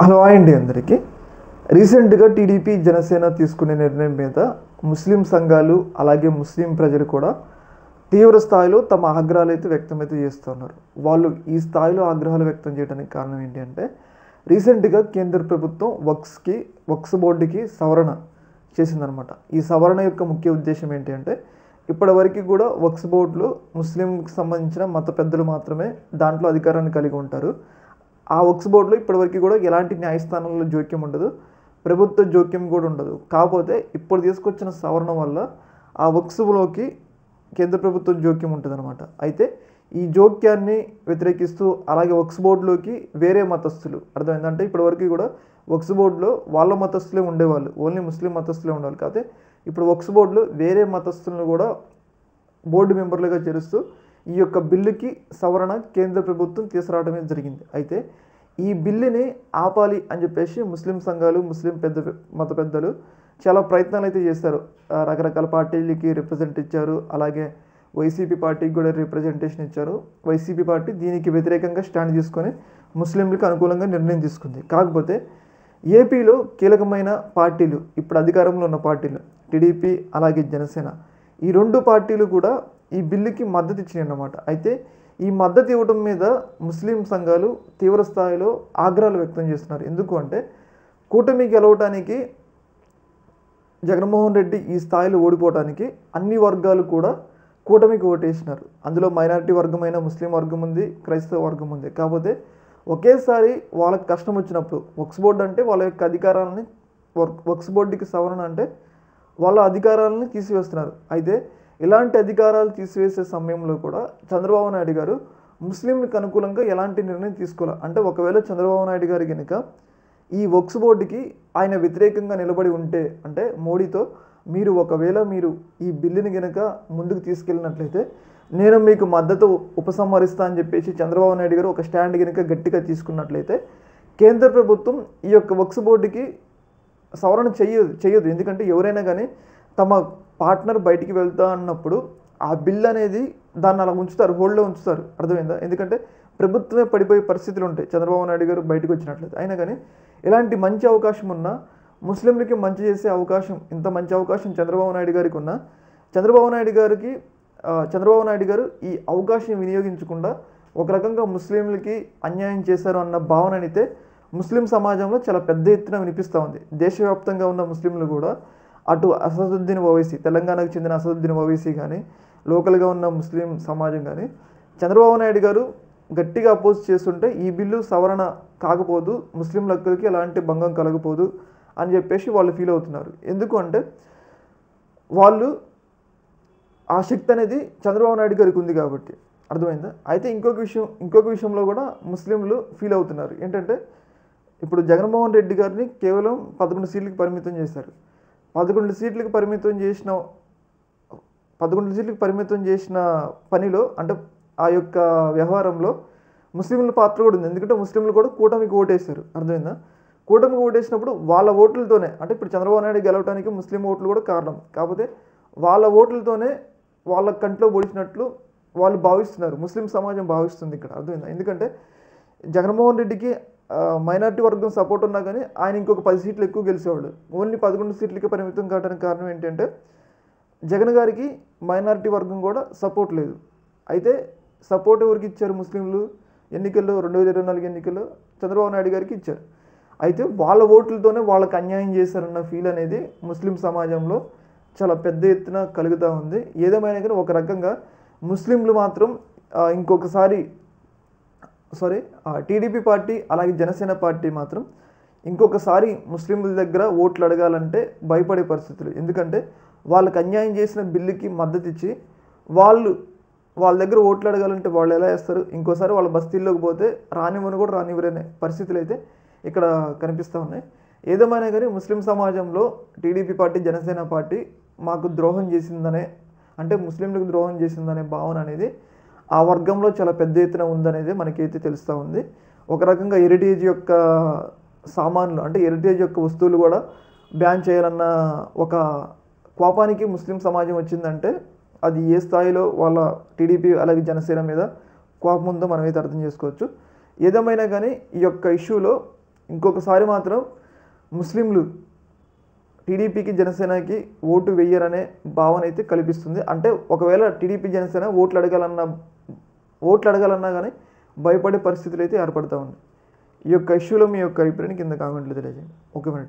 Hello అండి అందరికీ. రీసెంట్గా టీడీపీ జనసేన తీసుకునే నిర్ణయం మీద ముస్లిం సంఘాలు అలాగే ముస్లిం ప్రజలు కూడా తీవ్ర స్థాయిలో తమ ఆగ్రహాలు అయితే వ్యక్తమైతే చేస్తున్నారు. వాళ్ళు ఈ స్థాయిలో ఆగ్రహాలు వ్యక్తం చేయడానికి కారణం ఏంటి అంటే, రీసెంట్గా కేంద్ర ప్రభుత్వం వక్స్ బోర్డుకి సవరణ చేసిందనమాట. ఈ సవరణ యొక్క ముఖ్య ఉద్దేశం ఏంటి అంటే, ఇప్పటివరకు కూడా వక్స్ బోర్డులో ముస్లింకి సంబంధించిన మత పెద్దలు మాత్రమే దాంట్లో అధికారాన్ని కలిగి ఉంటారు. ఆ వక్స్ బోర్డులో ఇప్పటివరకు కూడా ఎలాంటి న్యాయస్థానంలో జోక్యం ఉండదు, ప్రభుత్వ జోక్యం కూడా ఉండదు. కాకపోతే ఇప్పుడు తీసుకొచ్చిన సవరణ వల్ల ఆ వక్స్లోకి కేంద్ర ప్రభుత్వం జోక్యం ఉంటుందన్నమాట. అయితే ఈ జోక్యాన్ని వ్యతిరేకిస్తూ అలాగే వక్స్ బోర్డులోకి వేరే మతస్థులు అర్థమైందంటే, ఇప్పటివరకు కూడా వక్స్ బోర్డులో వాళ్ళ మతస్థులే ఉండేవాళ్ళు, ఓన్లీ ముస్లిం మతస్థులే ఉండేవాళ్ళు. కాకపోతే ఇప్పుడు వక్స్ బోర్డులో వేరే మతస్థులను కూడా బోర్డు మెంబర్లుగా చేరుస్తూ ఈ యొక్క బిల్లుకి సవరణ కేంద్ర ప్రభుత్వం తీసుకురావడమే జరిగింది. అయితే ఈ బిల్లుని ఆపాలి అని చెప్పేసి ముస్లిం సంఘాలు, ముస్లిం మత పెద్దలు చాలా ప్రయత్నాలు అయితే చేస్తారు. రకరకాల పార్టీలకి రిప్రజెంట్ ఇచ్చారు, అలాగే వైసీపీ పార్టీకి కూడా రిప్రజెంటేషన్ ఇచ్చారు. వైసీపీ పార్టీ దీనికి వ్యతిరేకంగా స్టాండ్ తీసుకొని ముస్లింలకు అనుకూలంగా నిర్ణయం తీసుకుంది. కాకపోతే ఏపీలో కీలకమైన పార్టీలు, ఇప్పుడు అధికారంలో ఉన్న పార్టీలు టీడీపీ అలాగే జనసేన, ఈ రెండు పార్టీలు కూడా ఈ బిల్లుకి మద్దతు ఇచ్చినాయి అన్నమాట. అయితే ఈ మద్దతు ఇవ్వడం మీద ముస్లిం సంఘాలు తీవ్ర స్థాయిలో ఆగ్రహాలు వ్యక్తం చేస్తున్నారు. ఎందుకు అంటే, కూటమి గెలవడానికి జగన్మోహన్ రెడ్డి ఈ స్థాయిలో ఓడిపోవడానికి అన్ని వర్గాలు కూడా కూటమికి ఓటేసినారు. అందులో మైనారిటీ వర్గమైన ముస్లిం వర్గం ఉంది, క్రైస్తవ వర్గం ఉంది. కాకపోతే ఒకేసారి వాళ్ళకి కష్టం వచ్చినప్పుడు వక్స్ బోర్డు అంటే వాళ్ళ యొక్క అధికారాలని, వక్స్ బోర్డుకి సవరణ అంటే వాళ్ళ అధికారాలని తీసివేస్తున్నారు. అయితే ఇలాంటి అధికారాలు తీసివేసే సమయంలో కూడా చంద్రబాబు నాయుడు గారు ముస్లింలకు అనుకూలంగా ఎలాంటి నిర్ణయం తీసుకోవాలి. అంటే ఒకవేళ చంద్రబాబు నాయుడు గారు కనుక ఈ వక్స్ బోర్డుకి ఆయన వ్యతిరేకంగా నిలబడి ఉంటే, అంటే మోడీతో ఒకవేళ మీరు ఈ బిల్లుని కనుక ముందుకు తీసుకెళ్ళినట్లయితే నేను మీకు మద్దతు ఉపసంహరిస్తా అని చెప్పేసి చంద్రబాబు నాయుడు గారు ఒక స్టాండ్ కనుక గట్టిగా తీసుకున్నట్లయితే కేంద్ర ప్రభుత్వం ఈ యొక్క వక్స్ బోర్డుకి సవరణ చేయదు. ఎందుకంటే ఎవరైనా కానీ తమ పార్ట్నర్ బయటికి వెళ్తా అన్నప్పుడు ఆ బిల్ అనేది దాన్ని అలా ఉంచుతారు, హోల్డ్లో ఉంచుతారు. అర్థమైందా? ఎందుకంటే ప్రభుత్వమే పడిపోయే పరిస్థితులు ఉంటాయి చంద్రబాబు నాయుడు గారు బయటకు వచ్చినట్లయితే. అయినా కానీ ఇలాంటి మంచి అవకాశం ఉన్నా, ముస్లింలకి మంచి చేసే అవకాశం, ఇంత మంచి అవకాశం చంద్రబాబు నాయుడు గారికి ఉన్నా, చంద్రబాబు నాయుడు గారు ఈ అవకాశం వినియోగించకుండా ఒక రకంగా ముస్లింలకి అన్యాయం చేశారు అన్న భావన అయితే ముస్లిం సమాజంలో చాలా పెద్ద ఎత్తున వినిపిస్తూ ఉంది. దేశవ్యాప్తంగా ఉన్న ముస్లింలు కూడా అటు అసదుద్దీన్ ఓవైసీ, తెలంగాణకు చెందిన అసదుద్దీన్ ఓవైసీ కానీ, లోకల్గా ఉన్న ముస్లిం సమాజం కానీ చంద్రబాబు నాయుడు గారు గట్టిగా అపోజ్ చేస్తుంటే ఈ బిల్లు సవరణ కాకపోదు, ముస్లిం హక్కులకి ఎలాంటి భంగం కలగపోదు అని చెప్పేసి వాళ్ళు ఫీల్ అవుతున్నారు. ఎందుకు అంటే వాళ్ళు ఆ శక్తి అనేది చంద్రబాబు నాయుడు గారికి ఉంది కాబట్టి. అర్థమైందా? అయితే ఇంకొక విషయంలో కూడా ముస్లింలు ఫీల్ అవుతున్నారు. ఏంటంటే, ఇప్పుడు జగన్మోహన్ రెడ్డి గారిని కేవలం 11 సీట్లకు పరిమితం చేశారు. 11 సీట్లకు పరిమితం చేసిన పనిలో, అంటే ఆ యొక్క వ్యవహారంలో ముస్లింల పాత్ర కూడా ఉంది. ఎందుకంటే ముస్లింలు కూడా కూటమికి ఓటేశారు. అర్థమైందా? కూటమికి ఓటేసినప్పుడు వాళ్ళ ఓట్లతోనే, అంటే ఇప్పుడు చంద్రబాబు నాయుడు గెలవడానికి ముస్లిం ఓట్లు కూడా కారణం. కాకపోతే వాళ్ళ ఓట్లతోనే వాళ్ళ కంట్లో పొడిచినట్లు వాళ్ళు భావిస్తున్నారు, ముస్లిం సమాజం భావిస్తుంది ఇక్కడ. అర్థమైందా? ఎందుకంటే జగన్మోహన్ రెడ్డికి మైనారిటీ వర్గం సపోర్ట్ ఉన్నా కానీ ఆయన ఇంకొక 10 సీట్లు ఎక్కువ గెలిచేవాళ్ళు. ఓన్లీ 11 సీట్లకి పరిమితం కావడానికి కారణం ఏంటంటే, జగన్ గారికి మైనారిటీ వర్గం కూడా సపోర్ట్ లేదు. అయితే సపోర్ట్ ఎవరికి ఇచ్చారు? ముస్లింలు ఎన్నికల్లో 2024 ఎన్నికల్లో చంద్రబాబు నాయుడు గారికి ఇచ్చారు. అయితే వాళ్ళ ఓట్లతోనే వాళ్ళకి అన్యాయం చేశారన్న ఫీల్ అనేది ముస్లిం సమాజంలో చాలా పెద్ద ఎత్తున కలుగుతూ ఉంది. ఏదేమైనా కానీ ఒక రకంగా ముస్లింలు మాత్రం టీడీపీ పార్టీ అలాగే జనసేన పార్టీ మాత్రం ఇంకొకసారి ముస్లింల దగ్గర ఓట్లు అడగాలంటే భయపడే పరిస్థితులు. ఎందుకంటే వాళ్ళకి అన్యాయం చేసిన బిల్లుకి మద్దతు ఇచ్చి వాళ్ళ దగ్గర ఓట్లు అడగాలంటే వాళ్ళు ఎలా వేస్తారు? ఇంకోసారి వాళ్ళ బస్తీల్లోకి పోతే రానివ్వరనే పరిస్థితులు అయితే ఇక్కడ కనిపిస్తూ ఉన్నాయి. ఏదేమైనా కానీ ముస్లిం సమాజంలో టీడీపీ పార్టీ, జనసేన పార్టీ మాకు ద్రోహం చేసిందనే, అంటే ముస్లింలకు ద్రోహం చేసిందనే భావన అనేది ఆ వర్గంలో చాలా పెద్ద ఎత్తున ఉందనేది మనకైతే తెలుస్తూ ఉంది. ఒక రకంగా హెరిటేజ్ యొక్క సామాన్లు, అంటే హెరిటేజ్ యొక్క వస్తువులు కూడా బ్యాన్ చేయాలన్న ఒక కోపానికి ముస్లిం సమాజం వచ్చిందంటే అది ఏ స్థాయిలో వాళ్ళ టీడీపీ అలాగే జనసేన మీద కోపం ఉందో మనమైతే అర్థం చేసుకోవచ్చు. ఏదేమైనా కానీ ఈ యొక్క ఇష్యూలో ఇంకొకసారి మాత్రం ముస్లింలు టీడీపీకి జనసేనకి ఓటు వేయరనే భావన అయితే కల్పిస్తుంది. అంటే ఒకవేళ టీడీపీ జనసేన ఓట్లు అడగాలన్నా కానీ భయపడే పరిస్థితులు అయితే ఏర్పడతా ఉన్నాయి. ఈ యొక్క ఇష్యూలో మీ యొక్క అభిప్రాయాన్ని కింద కామెంట్లు తెలియజేయండి. ఓకే.